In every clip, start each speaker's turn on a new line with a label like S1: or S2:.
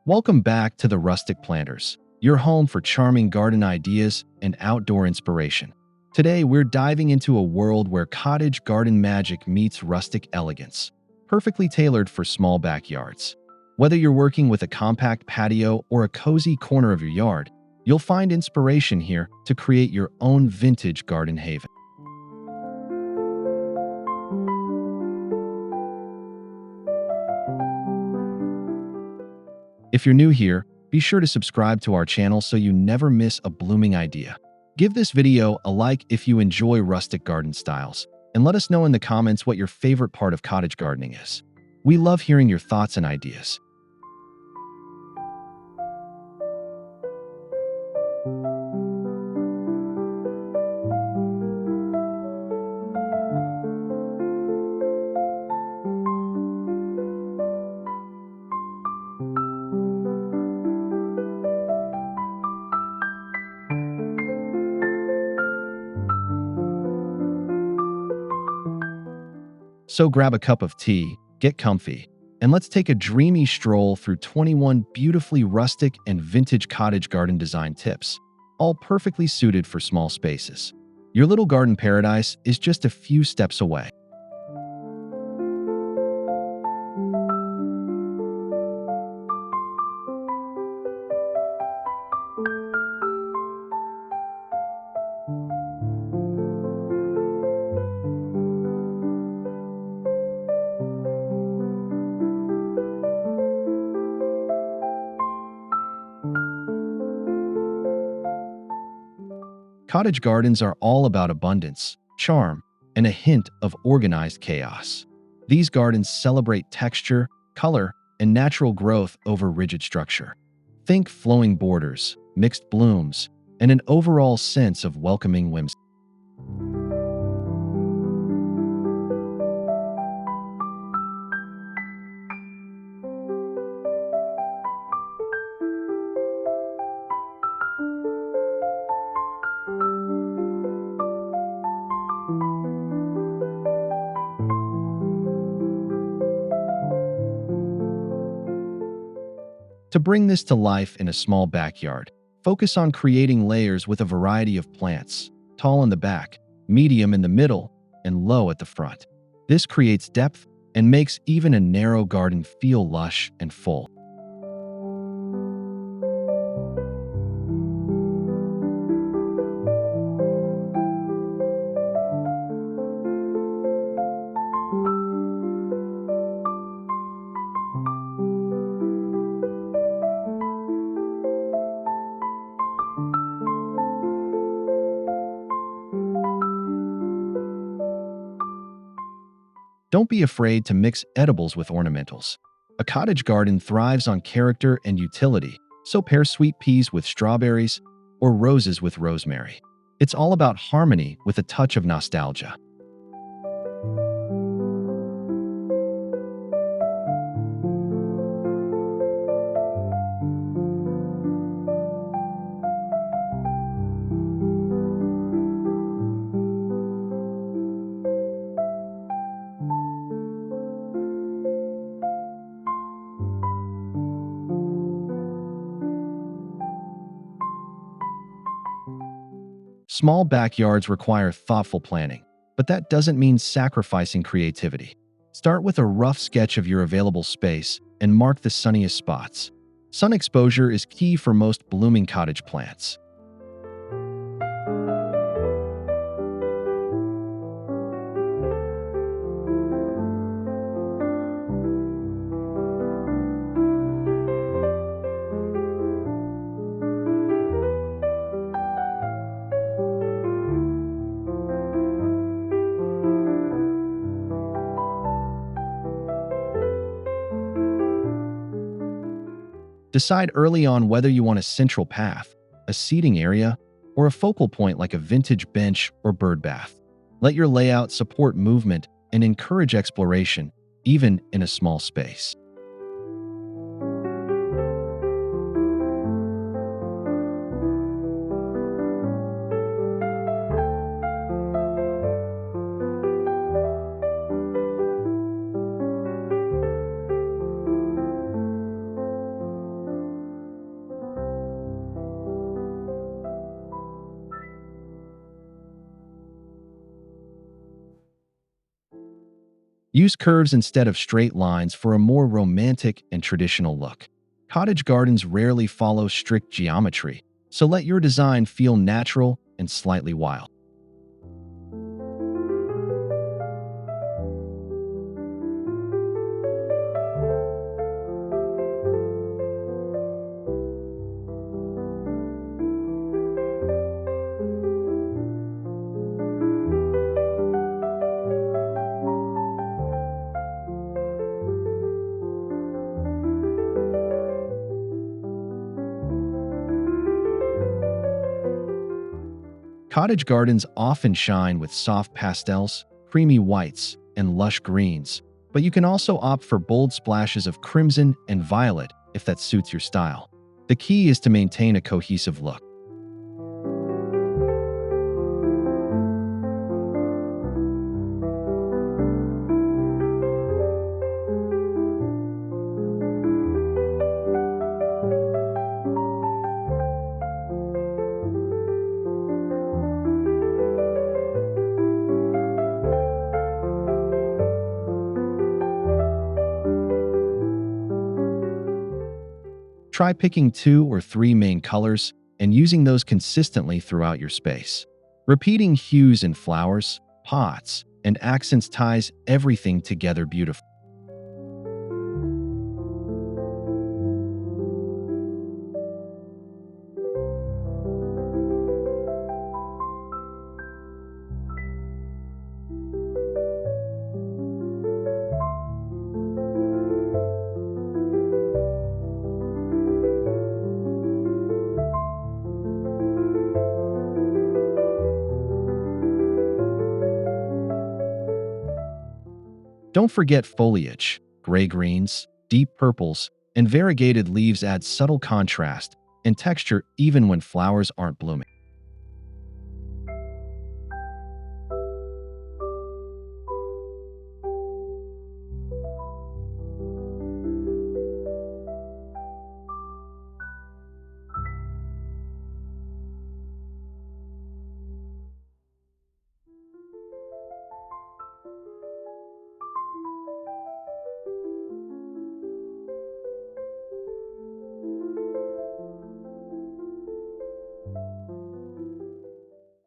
S1: Welcome back to the Rustic Planters, your home for charming garden ideas and outdoor inspiration. Today, we're diving into a world where cottage garden magic meets rustic elegance, perfectly tailored for small backyards. Whether you're working with a compact patio or a cozy corner of your yard, you'll find inspiration here to create your own vintage garden haven. If you're new here, be sure to subscribe to our channel so you never miss a blooming idea. Give this video a like if you enjoy rustic garden styles, and let us know in the comments what your favorite part of cottage gardening is. We love hearing your thoughts and ideas. So grab a cup of tea, get comfy, and let's take a dreamy stroll through 21 beautifully rustic and vintage cottage garden design tips, all perfectly suited for small spaces. Your little garden paradise is just a few steps away. Cottage gardens are all about abundance, charm, and a hint of organized chaos. These gardens celebrate texture, color, and natural growth over rigid structure. Think flowing borders, mixed blooms, and an overall sense of welcoming whimsy. To bring this to life in a small backyard, focus on creating layers with a variety of plants, tall in the back, medium in the middle, and low at the front. This creates depth and makes even a narrow garden feel lush and full. Don't be afraid to mix edibles with ornamentals. A cottage garden thrives on character and utility, so pair sweet peas with strawberries or roses with rosemary. It's all about harmony with a touch of nostalgia. Small backyards require thoughtful planning, but that doesn't mean sacrificing creativity. Start with a rough sketch of your available space and mark the sunniest spots. Sun exposure is key for most blooming cottage plants. Decide early on whether you want a central path, a seating area, or a focal point like a vintage bench or bird bath. Let your layout support movement and encourage exploration, even in a small space. Use curves instead of straight lines for a more romantic and traditional look. Cottage gardens rarely follow strict geometry, so let your design feel natural and slightly wild. Cottage gardens often shine with soft pastels, creamy whites, and lush greens, but you can also opt for bold splashes of crimson and violet if that suits your style. The key is to maintain a cohesive look. Try picking 2 or 3 main colors and using those consistently throughout your space. Repeating hues in flowers, pots, and accents ties everything together beautifully. Don't forget foliage. Gray greens, deep purples, and variegated leaves add subtle contrast and texture even when flowers aren't blooming.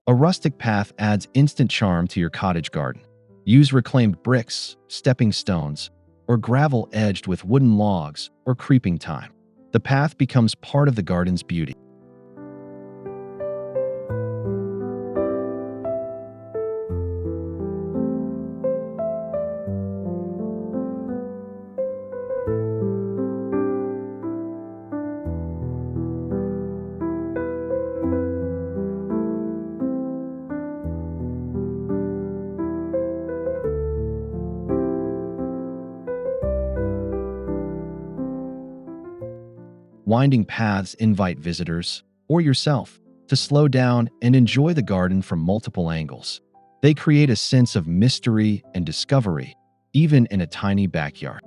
S1: A rustic path adds instant charm to your cottage garden. Use reclaimed bricks, stepping stones, or gravel edged with wooden logs or creeping thyme. The path becomes part of the garden's beauty. Winding paths invite visitors, or yourself, to slow down and enjoy the garden from multiple angles. They create a sense of mystery and discovery, even in a tiny backyard.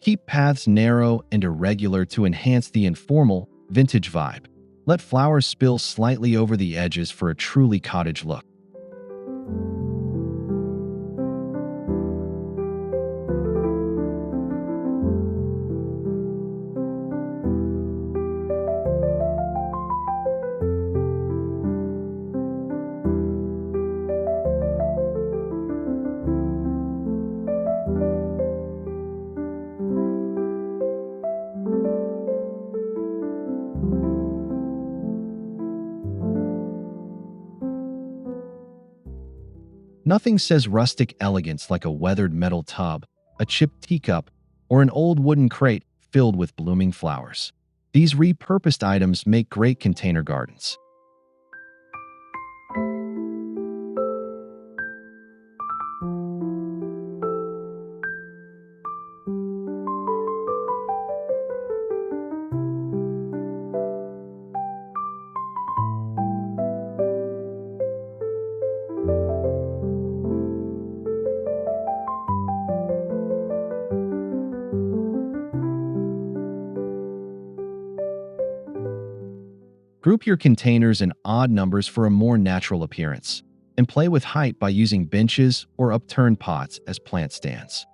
S1: Keep paths narrow and irregular to enhance the informal, vintage vibe. Let flowers spill slightly over the edges for a truly cottage look. Nothing says rustic elegance like a weathered metal tub, a chipped teacup, or an old wooden crate filled with blooming flowers. These repurposed items make great container gardens. Group your containers in odd numbers for a more natural appearance, and play with height by using benches or upturned pots as plant stands.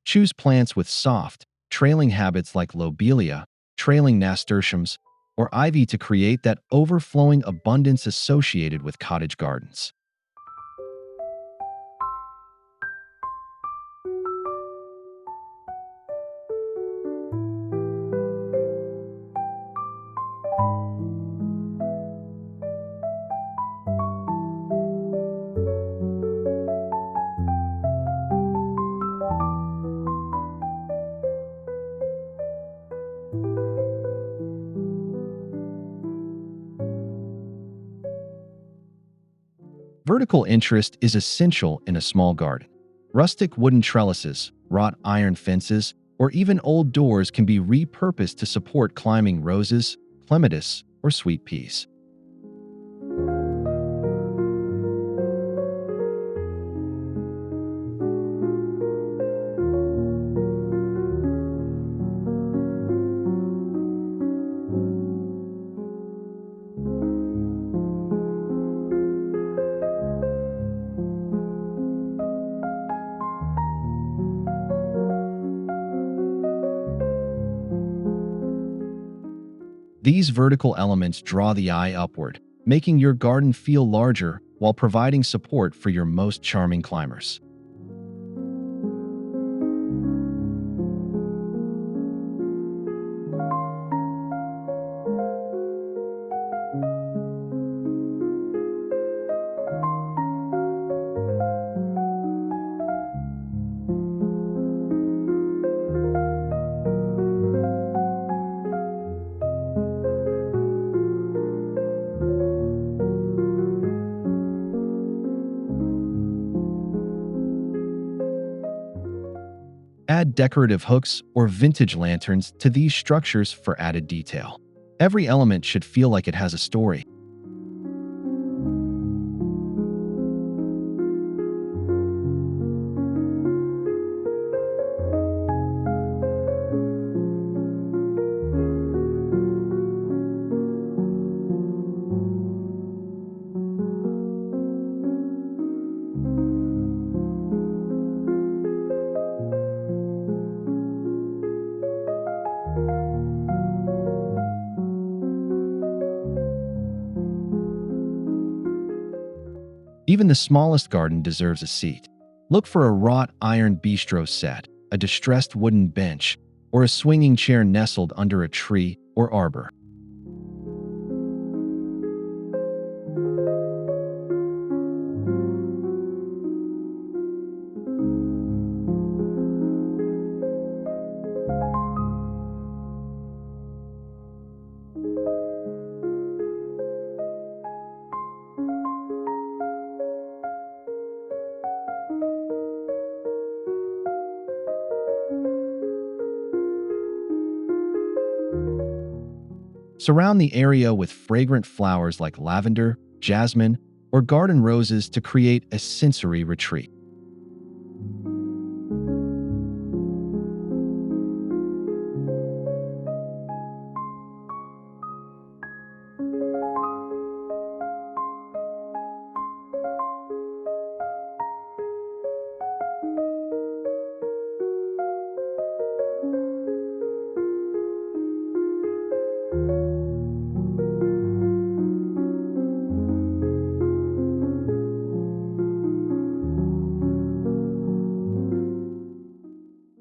S1: Choose plants with soft, trailing habits like lobelia, trailing nasturtiums, or ivy to create that overflowing abundance associated with cottage gardens. Vertical interest is essential in a small garden. Rustic wooden trellises, wrought iron fences, or even old doors can be repurposed to support climbing roses, clematis, or sweet peas. These vertical elements draw the eye upward, making your garden feel larger while providing support for your most charming climbers. Add decorative hooks or vintage lanterns to these structures for added detail. Every element should feel like it has a story. Even the smallest garden deserves a seat. Look for a wrought iron bistro set, a distressed wooden bench, or a swinging chair nestled under a tree or arbor. Surround the area with fragrant flowers like lavender, jasmine, or garden roses to create a sensory retreat.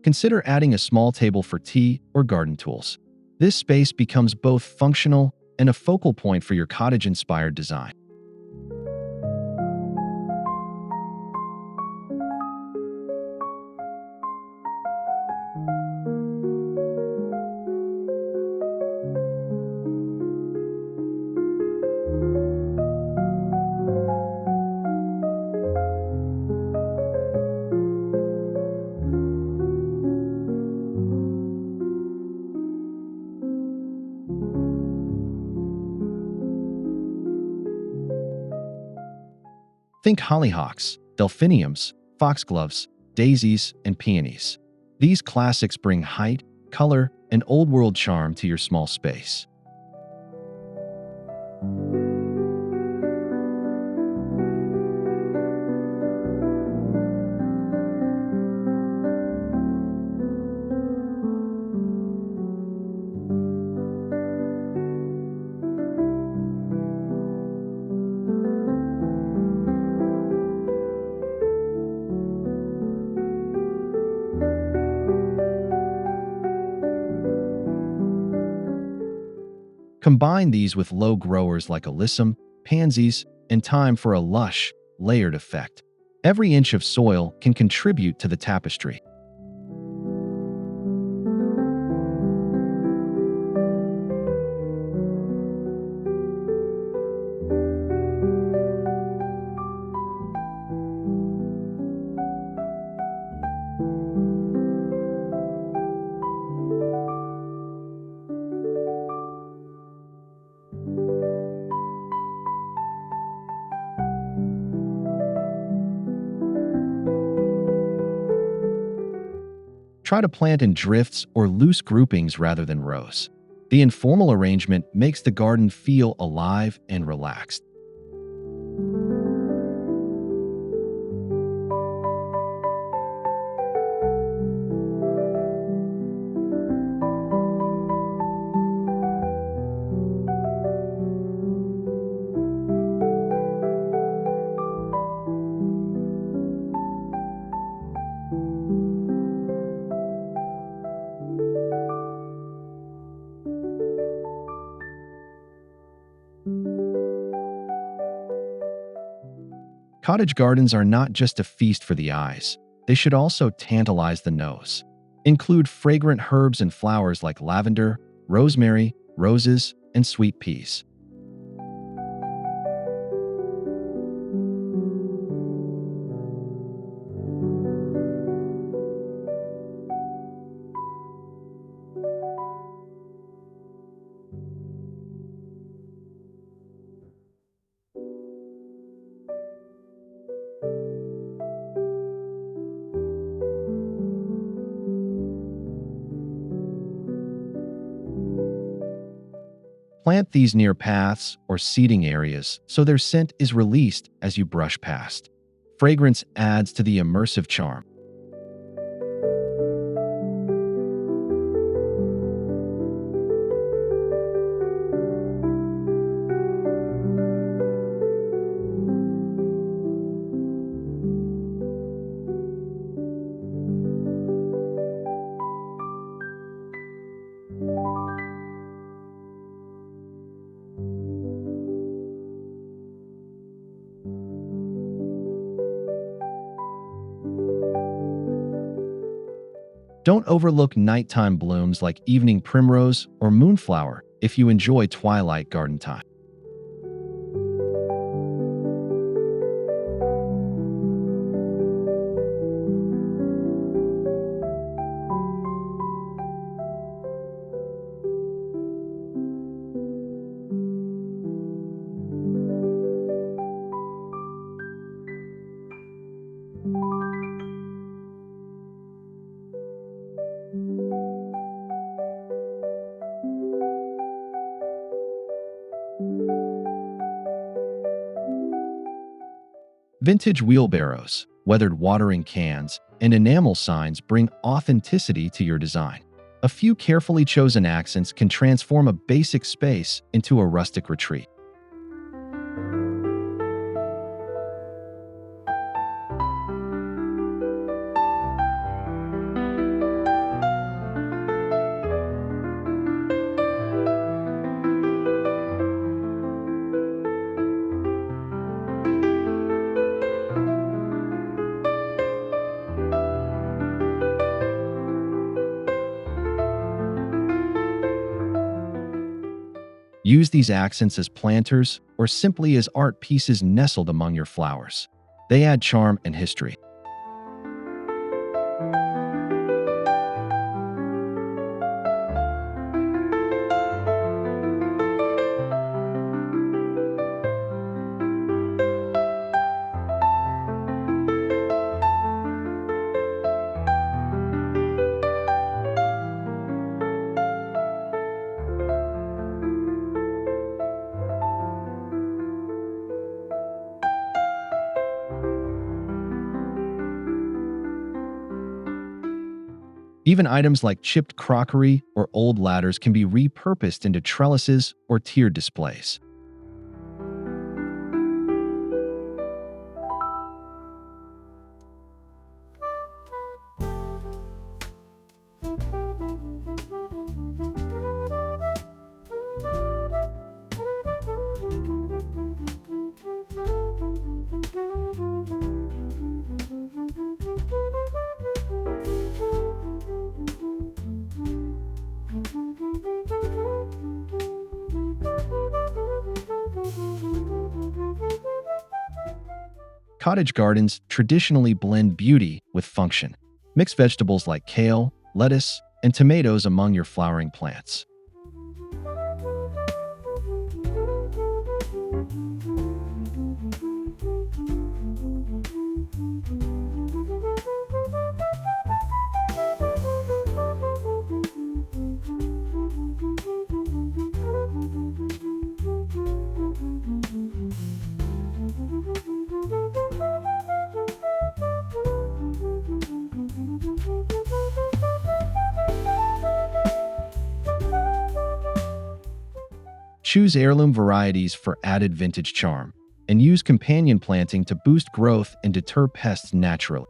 S1: Consider adding a small table for tea or garden tools. This space becomes both functional and a focal point for your cottage-inspired design. Think hollyhocks, delphiniums, foxgloves, daisies, and peonies. These classics bring height, color, and old-world charm to your small space. Combine these with low growers like alyssum, pansies, and thyme for a lush, layered effect. Every inch of soil can contribute to the tapestry. Try to plant in drifts or loose groupings rather than rows. The informal arrangement makes the garden feel alive and relaxed. Cottage gardens are not just a feast for the eyes, they should also tantalize the nose. Include fragrant herbs and flowers like lavender, rosemary, roses, and sweet peas. Plant these near paths or seating areas so their scent is released as you brush past. Fragrance adds to the immersive charm. Don't overlook nighttime blooms like evening primrose or moonflower if you enjoy twilight garden time. Vintage wheelbarrows, weathered watering cans, and enamel signs bring authenticity to your design. A few carefully chosen accents can transform a basic space into a rustic retreat. Use these accents as planters or simply as art pieces nestled among your flowers. They add charm and history. Even items like chipped crockery or old ladders can be repurposed into trellises or tiered displays. Cottage gardens traditionally blend beauty with function. Mix vegetables like kale, lettuce, and tomatoes among your flowering plants. Choose heirloom varieties for added vintage charm, and use companion planting to boost growth and deter pests naturally.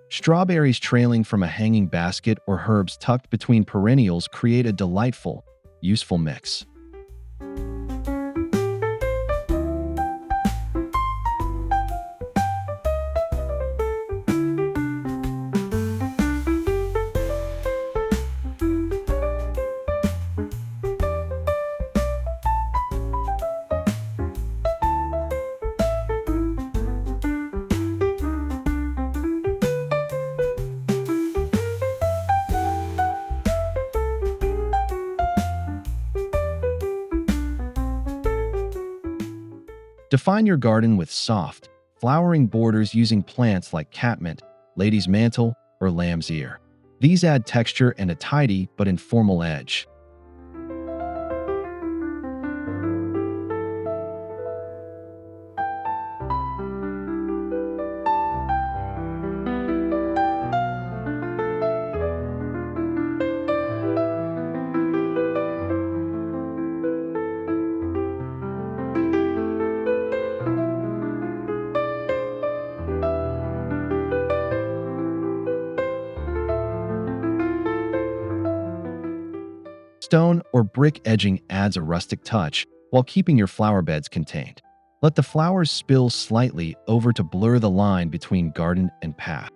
S1: Strawberries trailing from a hanging basket or herbs tucked between perennials create a delightful, useful mix. Define your garden with soft, flowering borders using plants like catmint, lady's mantle, or lamb's ear. These add texture and a tidy but informal edge. Stone or brick edging adds a rustic touch while keeping your flower beds contained. Let the flowers spill slightly over to blur the line between garden and path.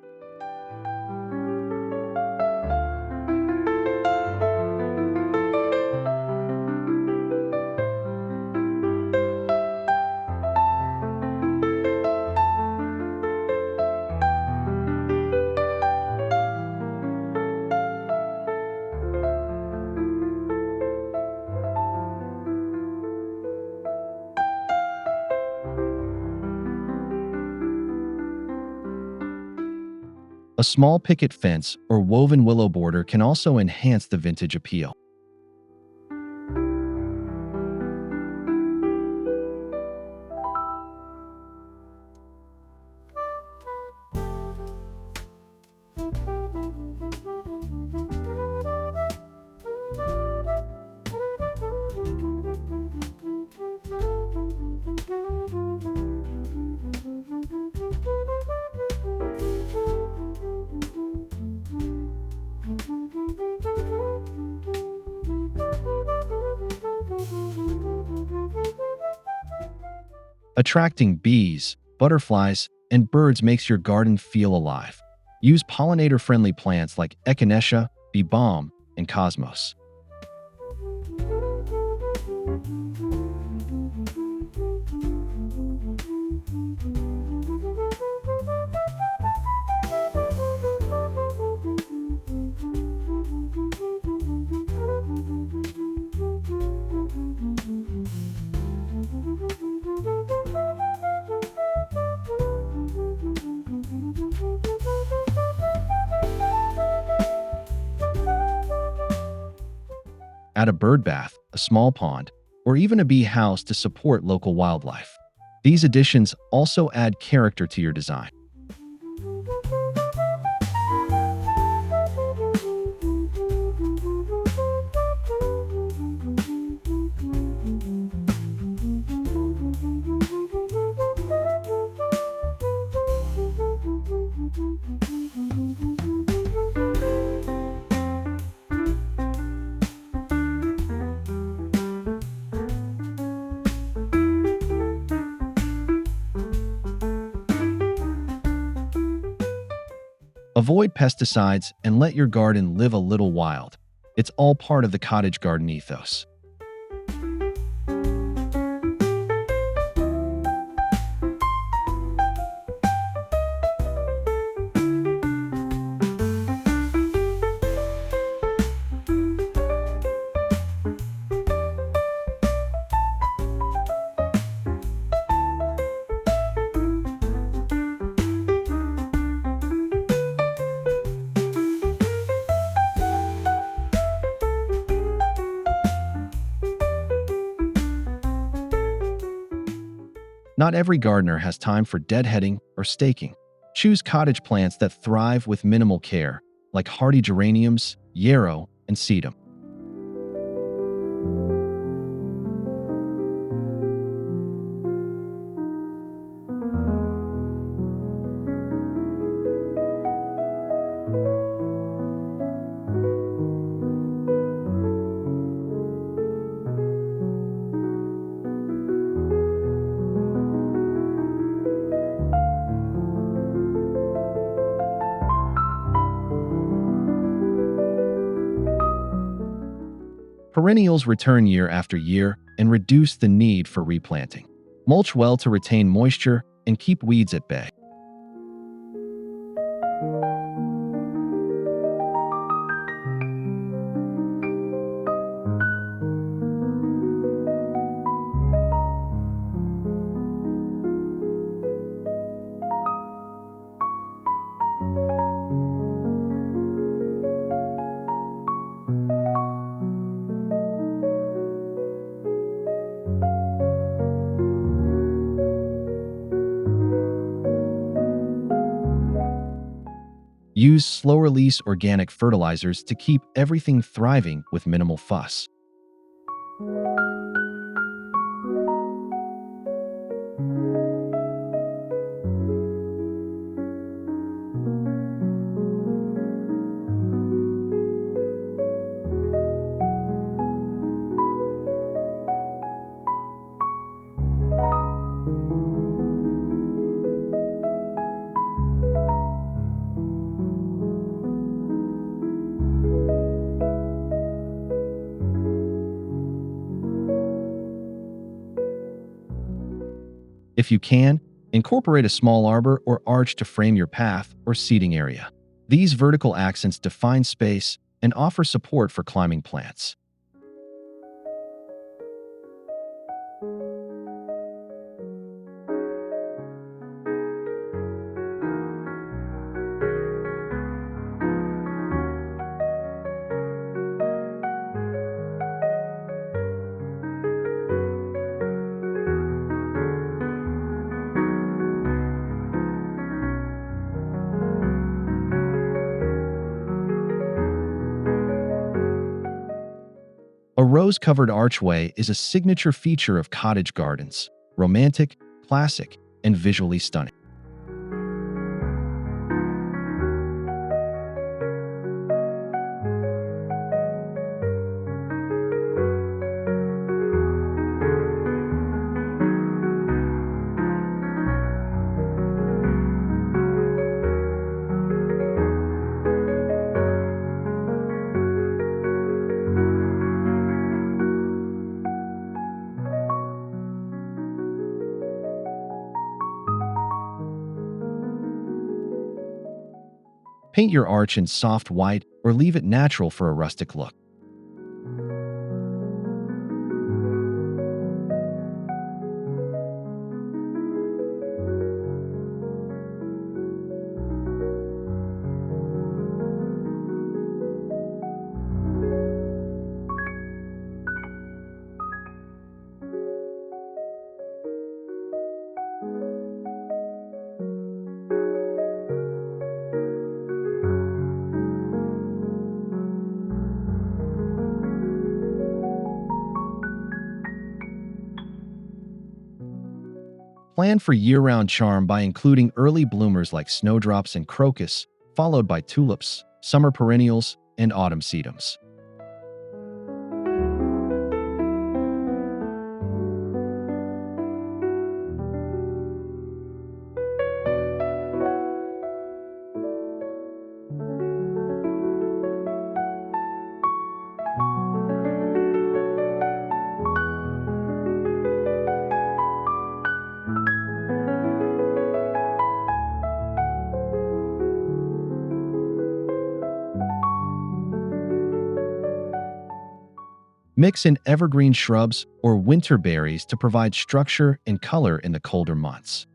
S1: A small picket fence or woven willow border can also enhance the vintage appeal. Attracting bees, butterflies, and birds makes your garden feel alive. Use pollinator-friendly plants like echinacea, bee balm, and cosmos. Add a bird bath, a small pond, or even a bee house to support local wildlife. These additions also add character to your design. Avoid pesticides and let your garden live a little wild. It's all part of the cottage garden ethos. Not every gardener has time for deadheading or staking. Choose cottage plants that thrive with minimal care, like hardy geraniums, yarrow, and sedum. Perennials return year after year and reduce the need for replanting. Mulch well to retain moisture and keep weeds at bay. Use slow-release organic fertilizers to keep everything thriving with minimal fuss. If you can, incorporate a small arbor or arch to frame your path or seating area. These vertical accents define space and offer support for climbing plants. A rose-covered archway is a signature feature of cottage gardens, romantic, classic, and visually stunning. Paint your arch in soft white or leave it natural for a rustic look. Plan for year-round charm by including early bloomers like snowdrops and crocus, followed by tulips, summer perennials, and autumn sedums. Mix in evergreen shrubs or winter berries to provide structure and color in the colder months.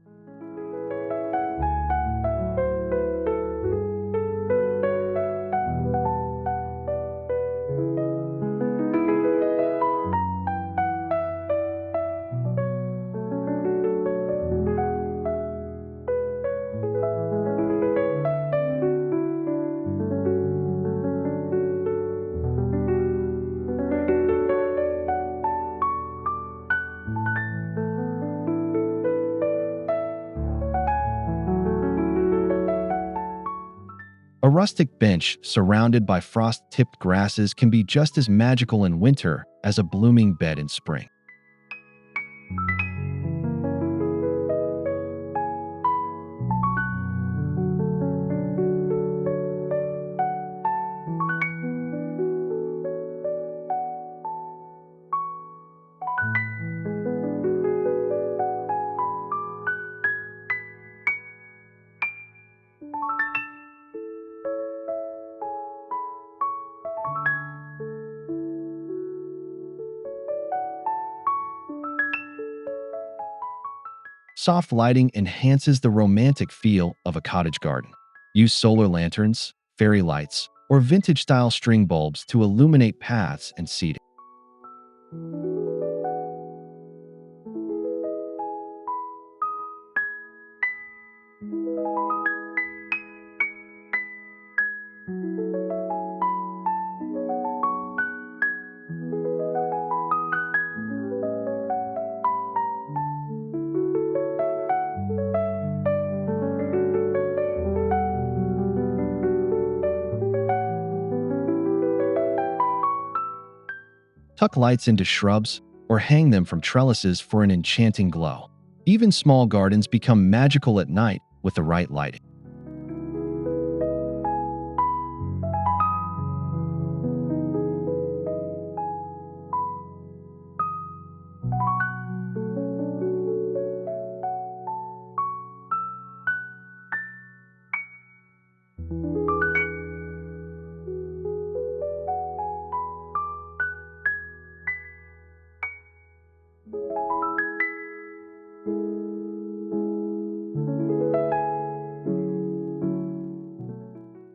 S1: A rustic bench surrounded by frost-tipped grasses can be just as magical in winter as a blooming bed in spring. Soft lighting enhances the romantic feel of a cottage garden. Use solar lanterns, fairy lights, or vintage-style string bulbs to illuminate paths and seating. Tuck lights into shrubs or hang them from trellises for an enchanting glow. Even small gardens become magical at night with the right lighting.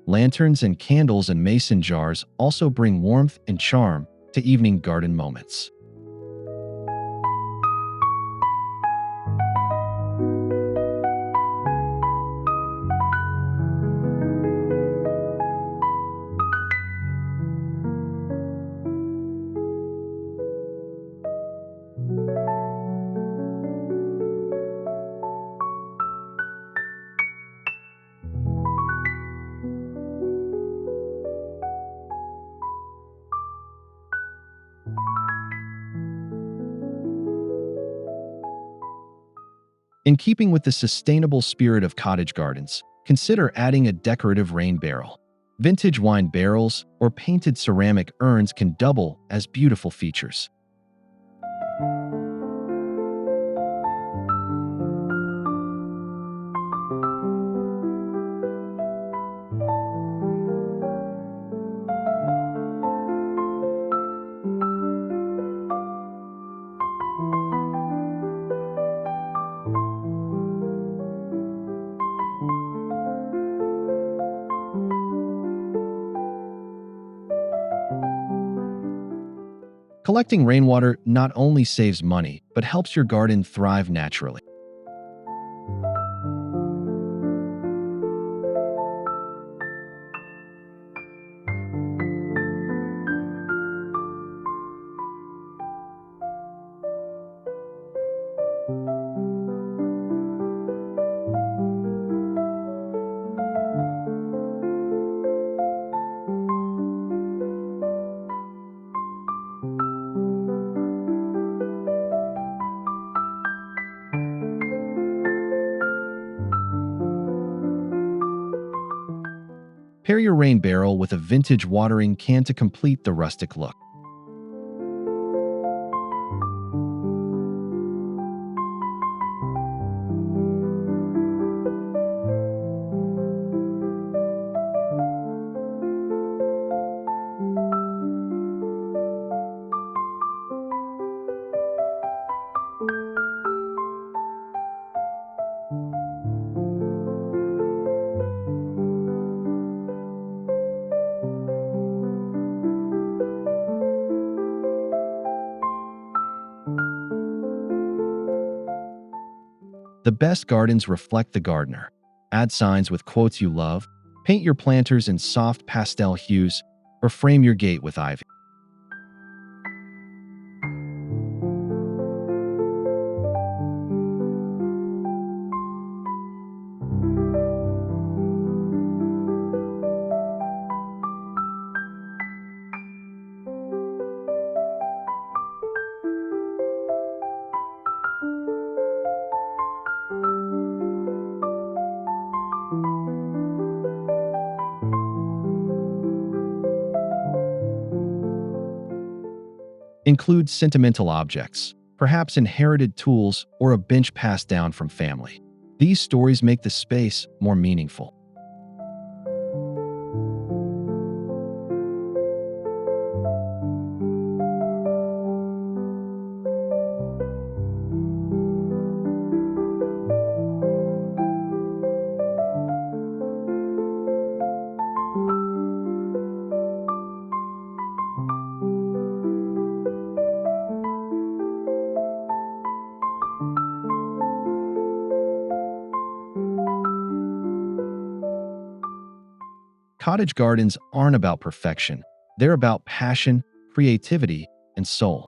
S1: Lanterns and candles in mason jars also bring warmth and charm to evening garden moments. In keeping with the sustainable spirit of cottage gardens, consider adding a decorative rain barrel. Vintage wine barrels or painted ceramic urns can double as beautiful features. Collecting rainwater not only saves money, but helps your garden thrive naturally. Pair your rain barrel with a vintage watering can to complete the rustic look. The best gardens reflect the gardener. Add signs with quotes you love, paint your planters in soft pastel hues, or frame your gate with ivy. Include sentimental objects, perhaps inherited tools or a bench passed down from family. These stories make the space more meaningful. Cottage gardens aren't about perfection. They're about passion, creativity, and soul.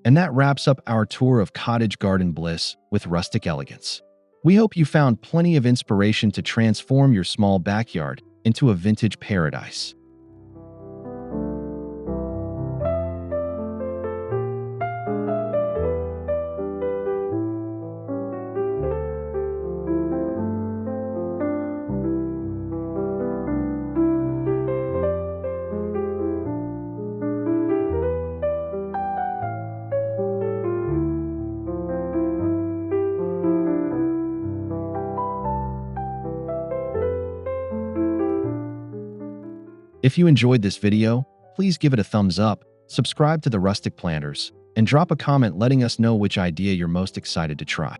S1: And that wraps up our tour of Cottage Garden Bliss with Rustic Elegance. We hope you found plenty of inspiration to transform your small backyard into a vintage paradise. If you enjoyed this video, please give it a thumbs up, subscribe to the Rustic Planters, and drop a comment letting us know which idea you're most excited to try.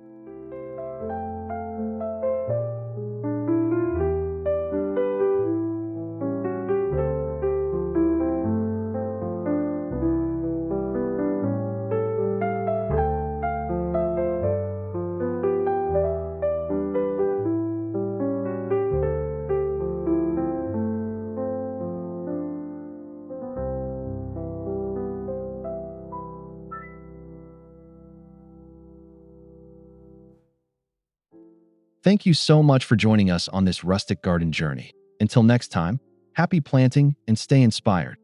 S1: Thank you so much for joining us on this rustic garden journey. Until next time, happy planting and stay inspired.